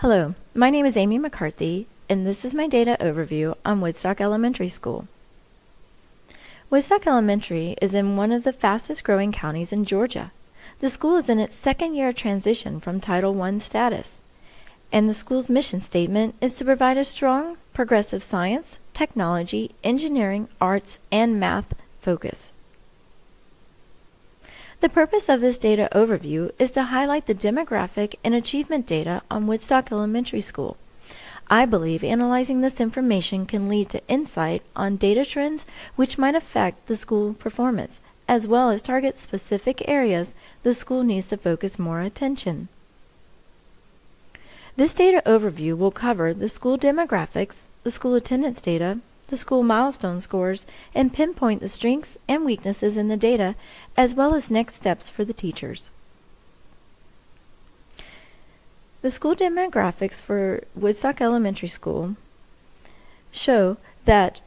Hello, my name is Amy McCarthy, and this is my data overview on Woodstock Elementary School. Woodstock Elementary is in one of the fastest growing counties in Georgia. The school is in its second year of transition from Title I status, and the school's mission statement is to provide a strong, progressive science, technology, engineering, arts, and math focus. The purpose of this data overview is to highlight the demographic and achievement data on Woodstock Elementary School. I believe analyzing this information can lead to insight on data trends which might affect the school performance, as well as target specific areas the school needs to focus more attention. This data overview will cover the school demographics, the school attendance data, the school milestone scores, and pinpoint the strengths and weaknesses in the data, as well as next steps for the teachers. The school demographics for Woodstock Elementary School show that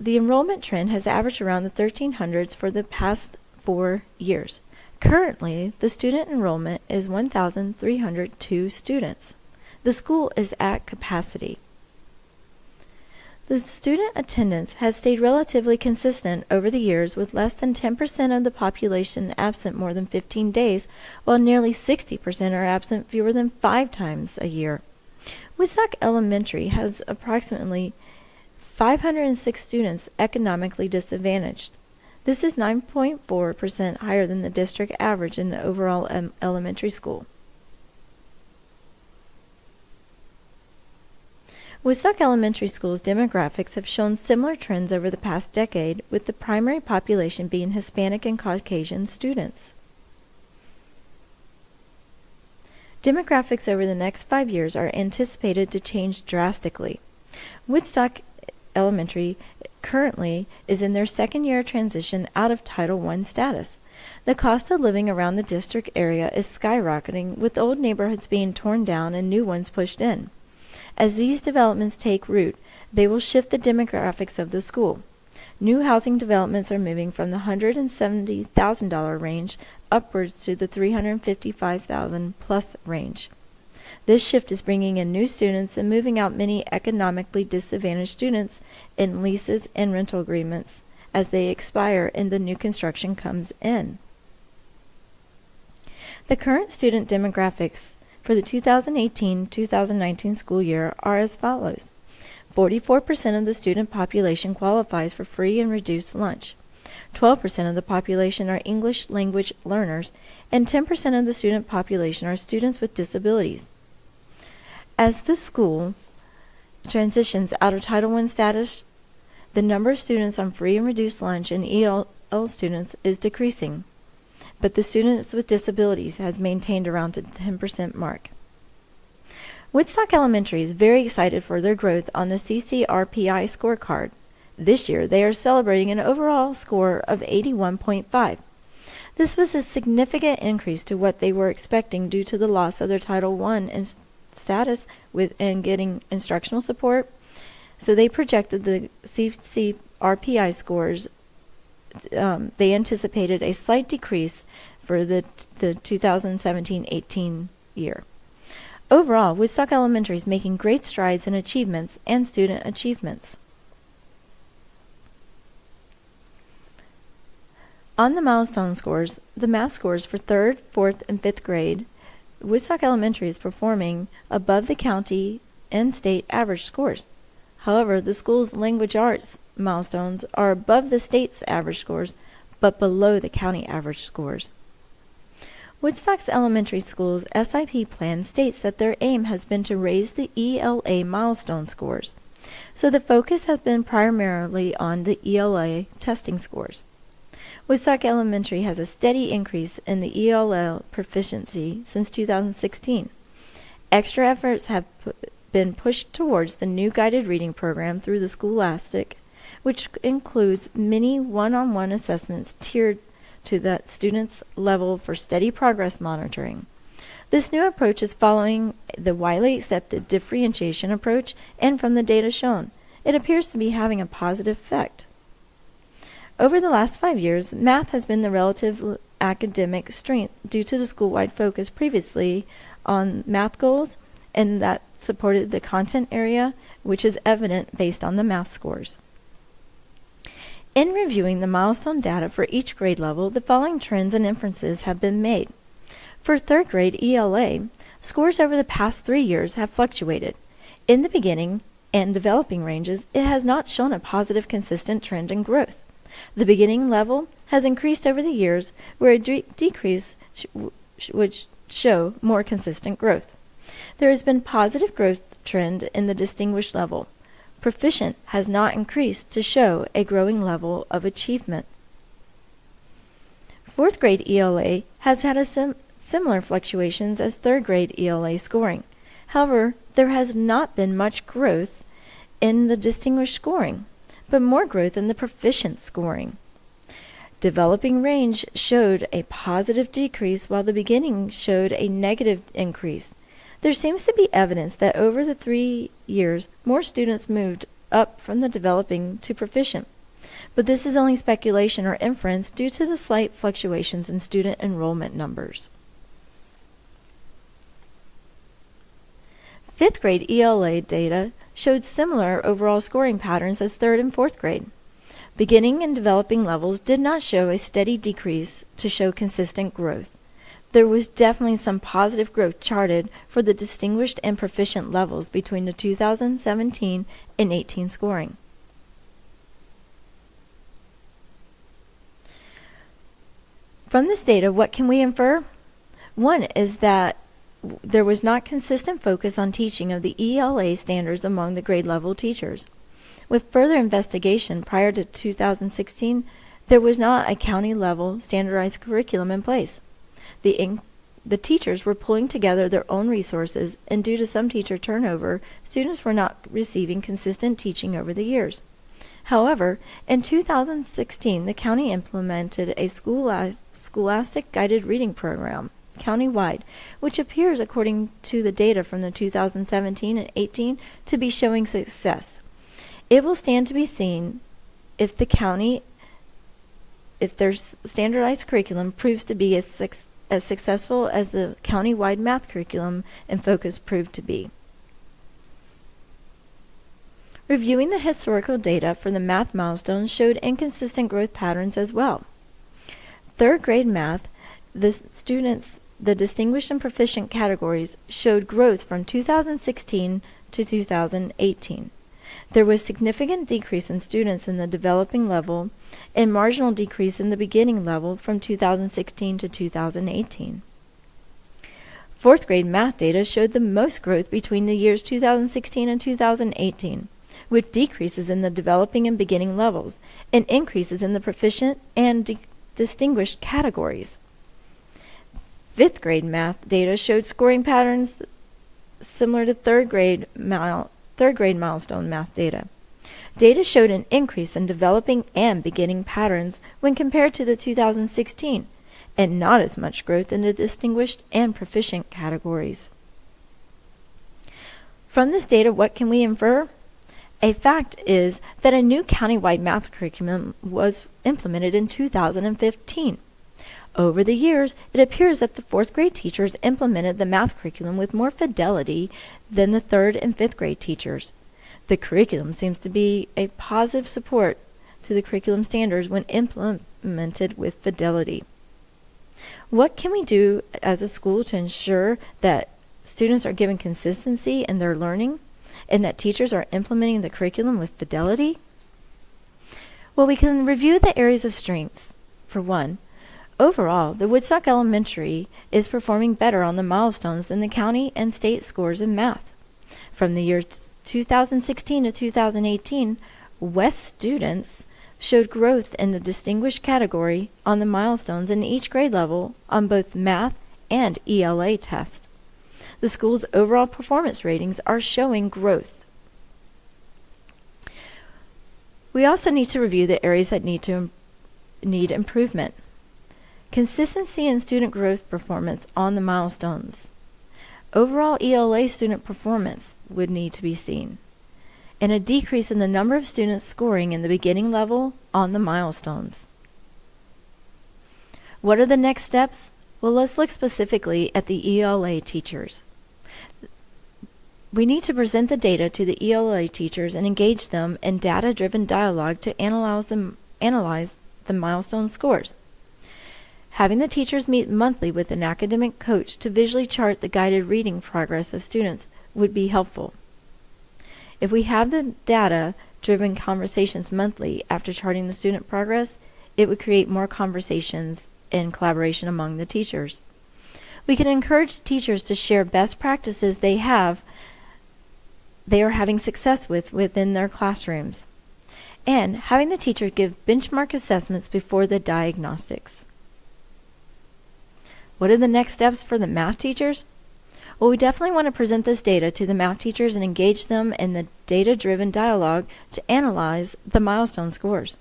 the enrollment trend has averaged around the 1300s for the past 4 years. Currently, the student enrollment is 1,302 students. The school is at capacity. The student attendance has stayed relatively consistent over the years, with less than 10% of the population absent more than 15 days, while nearly 60% are absent fewer than 5 times a year. Woodstock Elementary has approximately 506 students economically disadvantaged. This is 9.4% higher than the district average in the overall elementary school. Woodstock Elementary School's demographics have shown similar trends over the past decade, with the primary population being Hispanic and Caucasian students. Demographics over the next 5 years are anticipated to change drastically. Woodstock Elementary currently is in their second year of transition out of Title I status. The cost of living around the district area is skyrocketing, with old neighborhoods being torn down and new ones pushed in. As these developments take root, they will shift the demographics of the school. New housing developments are moving from the $170,000 range upwards to the $355,000 plus range. This shift is bringing in new students and moving out many economically disadvantaged students in leases and rental agreements as they expire and the new construction comes in. The current student demographics for the 2018-2019 school year are as follows. 44% of the student population qualifies for free and reduced lunch. 12% of the population are English language learners, and 10% of the student population are students with disabilities. As the school transitions out of Title I status, the number of students on free and reduced lunch and EL students is decreasing, but the students with disabilities has maintained around the 10% mark. Woodstock Elementary is very excited for their growth on the CCRPI scorecard. This year, they are celebrating an overall score of 81.5. This was a significant increase to what they were expecting due to the loss of their Title I status and getting instructional support. So they projected the CCRPI scores. They anticipated a slight decrease for the 2017-18 year. Overall, Woodstock Elementary is making great strides in achievements and student achievements. On the milestone scores, the math scores for 3rd, 4th, and 5th grade, Woodstock Elementary is performing above the county and state average scores. However, the school's language arts milestones are above the state's average scores, but below the county average scores. Woodstock's elementary school's SIP plan states that their aim has been to raise the ELA milestone scores, so the focus has been primarily on the ELA testing scores. Woodstock Elementary has a steady increase in the ELA proficiency since 2016. Extra efforts have been pushed towards the new guided reading program through the Scholastic, which includes many one-on-one assessments tiered to the student's level for steady progress monitoring. This new approach is following the widely accepted differentiation approach, and from the data shown, it appears to be having a positive effect. Over the last 5 years, math has been the relative academic strength due to the school-wide focus previously on math goals and that supported the content area, which is evident based on the math scores. In reviewing the milestone data for each grade level, the following trends and inferences have been made. For third grade ELA, scores over the past 3 years have fluctuated. In the beginning and developing ranges, it has not shown a positive consistent trend in growth. The beginning level has increased over the years, where a decrease would show more consistent growth. There has been positive growth trend in the distinguished level. Proficient has not increased to show a growing level of achievement. Fourth grade ELA has had similar fluctuations as third grade ELA scoring. However, there has not been much growth in the distinguished scoring, but more growth in the proficient scoring. Developing range showed a positive decrease, while the beginning showed a negative increase. There seems to be evidence that over the 3 years, more students moved up from the developing to proficient, but this is only speculation or inference due to the slight fluctuations in student enrollment numbers. Fifth grade ELA data showed similar overall scoring patterns as third and fourth grade. Beginning and developing levels did not show a steady decrease to show consistent growth. There was definitely some positive growth charted for the distinguished and proficient levels between the 2017 and 18 scoring. From this data, what can we infer? One is that there was not consistent focus on teaching of the ELA standards among the grade level teachers. With further investigation prior to 2016, there was not a county level standardized curriculum in place. The teachers were pulling together their own resources, and due to some teacher turnover, students were not receiving consistent teaching over the years. However, in 2016, the county implemented a scholastic guided reading program countywide, which appears, according to the data from the 2017 and 18, to be showing success. It will stand to be seen if their standardized curriculum proves to be as successful as the county-wide math curriculum and focus proved to be. Reviewing the historical data for the math milestones showed inconsistent growth patterns as well. Third grade math, the distinguished and proficient categories showed growth from 2016 to 2018. There was significant decrease in students in the developing level and marginal decrease in the beginning level from 2016 to 2018. Fourth grade math data showed the most growth between the years 2016 and 2018, with decreases in the developing and beginning levels and increases in the proficient and distinguished categories. Fifth grade math data showed scoring patterns similar to third grade milestone math data. Data showed an increase in developing and beginning patterns when compared to the 2016, and not as much growth in the distinguished and proficient categories. From this data, what can we infer? A fact is that a new countywide math curriculum was implemented in 2015. Over the years, it appears that the fourth grade teachers implemented the math curriculum with more fidelity than the third and fifth grade teachers. The curriculum seems to be a positive support to the curriculum standards when implemented with fidelity. What can we do as a school to ensure that students are given consistency in their learning and that teachers are implementing the curriculum with fidelity? Well, we can review the areas of strengths. For one, overall, the Woodstock Elementary is performing better on the milestones than the county and state scores in math. From the year 2016 to 2018, West students showed growth in the distinguished category on the milestones in each grade level on both math and ELA tests. The school's overall performance ratings are showing growth. We also need to review the areas that need improvement. Consistency in student growth performance on the milestones. Overall ELA student performance would need to be seen, and a decrease in the number of students scoring in the beginning level on the milestones. What are the next steps? Well, let's look specifically at the ELA teachers. We need to present the data to the ELA teachers and engage them in data-driven dialogue to analyze the milestone scores. Having the teachers meet monthly with an academic coach to visually chart the guided reading progress of students would be helpful. If we have the data-driven conversations monthly after charting the student progress, it would create more conversations and collaboration among the teachers. We can encourage teachers to share best practices they are having success with within their classrooms, and having the teacher give benchmark assessments before the diagnostics. What are the next steps for the math teachers? Well, we definitely want to present this data to the math teachers and engage them in the data-driven dialogue to analyze the milestone scores.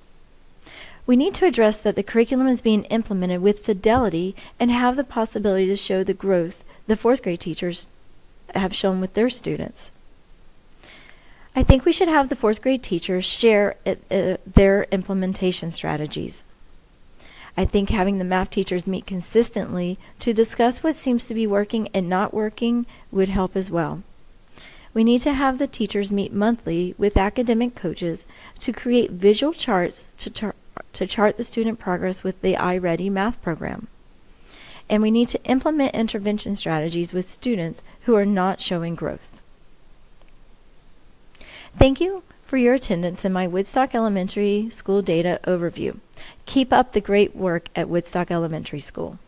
We need to address that the curriculum is being implemented with fidelity and have the possibility to show the growth the fourth grade teachers have shown with their students. I think we should have the fourth grade teachers share their implementation strategies. I think having the math teachers meet consistently to discuss what seems to be working and not working would help as well. We need to have the teachers meet monthly with academic coaches to create visual charts to chart the student progress with the iReady math program. And we need to implement intervention strategies with students who are not showing growth. Thank you for your attendance in my Woodstock Elementary School Data Overview. Keep up the great work at Woodstock Elementary School.